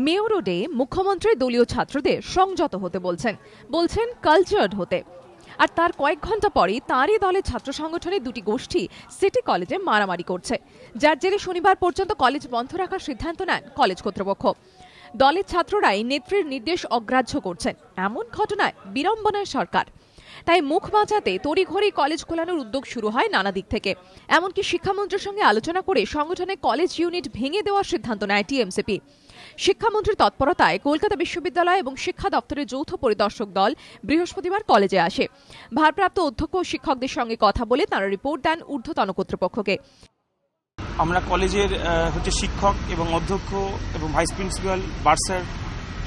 Mayor রোডে মুখ্যমন্ত্রী দলীয় ছাত্রদের সংযত হতে বলছেন কালচার্ড হতে। আর তার কয়েক ঘন্টা পরেই তারই দলের ছাত্র সংগঠনের দুটি গোষ্ঠী সিটি কলেজে মারামারি করছে, যার জেরে শনিবার পর্যন্ত কলেজ বন্ধ রাখার সিদ্ধান্ত নেন কলেজ কর্তৃপক্ষ। দলের ছাত্ররাই নেত্রীর নির্দেশ অগ্রাহ্য করছেন, এমন ঘটনায় বিড়ম্বনায় সরকার। তাই মুখ বাঁচাতে তড়িঘড়ি কলেজ খোলানোর উদ্যোগ শুরু হয় নানা দিক থেকে। এমনকি শিক্ষামন্ত্রীর সঙ্গে আলোচনা করে সংগঠনের কলেজ ইউনিট ভেঙে দেওয়ার সিদ্ধান্ত নেয় টিএমসিপি। শিক্ষামন্ত্রীর তৎপরতায় কলকাতা বিশ্ববিদ্যালয় এবং শিক্ষা দপ্তরের যৌথ পরিদর্শক দল বৃহস্পতিবার কলেজে আসে। ভারপ্রাপ্ত অধ্যক্ষ ও শিক্ষকদের সঙ্গে কথা বলে তারা রিপোর্ট দেন ঊর্ধ্বতন কর্তৃপক্ষকে। আমরা কলেজের শিক্ষক এবং অধ্যক্ষ এবং ভাইস প্রিন্সিপাল বার্সার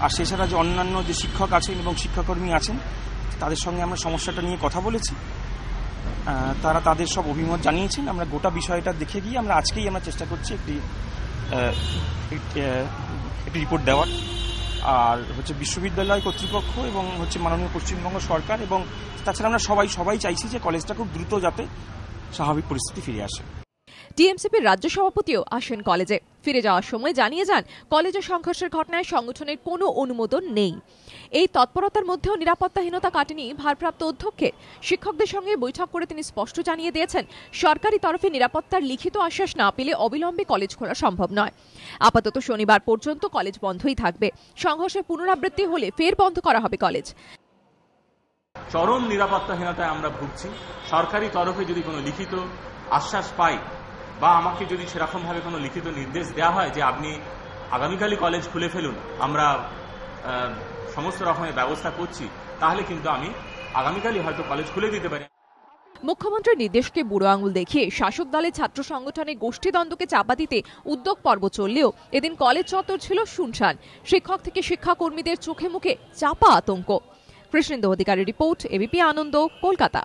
আর সেছাড়া যে অন্যান্য যে শিক্ষক আছেন এবং শিক্ষাকর্মী আছেন তাদের সঙ্গে আমরা সমস্যাটা নিয়ে কথা বলেছি। তারা তাদের সব অভিমত জানিয়েছেন। আমরা গোটা বিষয়টা দেখে গিয়ে আজকেই চেষ্টা করছি একটি রিপোর্ট দেওয়ার। আর বিশ্ববিদ্যালয় কর্তৃপক্ষ এবং মাননীয় পশ্চিমবঙ্গ সরকার এবং তাছাড়া আমরা সবাই চাইছি যে কলেজটা খুব দ্রুত যাতে স্বাভাবিক পরিস্থিতি ফিরে আসে। টিএমসিপির রাজ্য সভাপতিও আসেন কলেজে। ফিরে যাওয়ার সময় জানিয়ে যান কলেজে সংঘর্ষের ঘটনায় সংগঠনের কোনো অনুমোদন নেই। এই তৎপরতার মধ্যেও নিরাপত্তাহীনতা কাটেনি ভারপ্রাপ্ত অধ্যক্ষের। শিক্ষকদের সঙ্গে বৈঠক করে তিনি স্পষ্ট জানিয়ে দিয়েছেন, সরকারি তরফে নিরাপত্তার লিখিত আশ্বাস না পেলে অবিলম্বে কলেজ খোলা সম্ভব নয়। আপাতত শনিবার পর্যন্ত কলেজ বন্ধই থাকবে। সংঘর্ষের পুনরাবৃত্তি হলে ফের বন্ধ করা হবে কলেজ। চরম নিরাপত্তাহীনতায় আমরা ভুগছি। সরকারি তরফে যদি কোনো লিখিত আশ্বাস পাই বা আমাকে যদি সেরকম ভাবে কোনো লিখিত নির্দেশ দেওয়া হয় যে আপনি আগামীকালই কলেজ খুলে ফেলুন, আমরা সমস্ত রকমের ব্যবস্থা করছি, তাহলে কিন্তু আমি আগামীকালই হয়তো কলেজ খুলে দিতে পারি। মুখ্যমন্ত্রীর নির্দেশকে বুড়ো আঙুল দেখিয়ে শাসক দলের ছাত্র সংগঠনের গোষ্ঠীদ্বন্দ্বকে চাপা দিতে উদ্যোগ পর্ব চললেও এদিন কলেজ চত্বর ছিল শুনশান। শিক্ষক থেকে শিক্ষাকর্মীদের চোখে মুখে চাপা আতঙ্ক। কৃষ্ণেন্দু অধিকারীর রিপোর্ট, এবিপি আনন্দ, কলকাতা।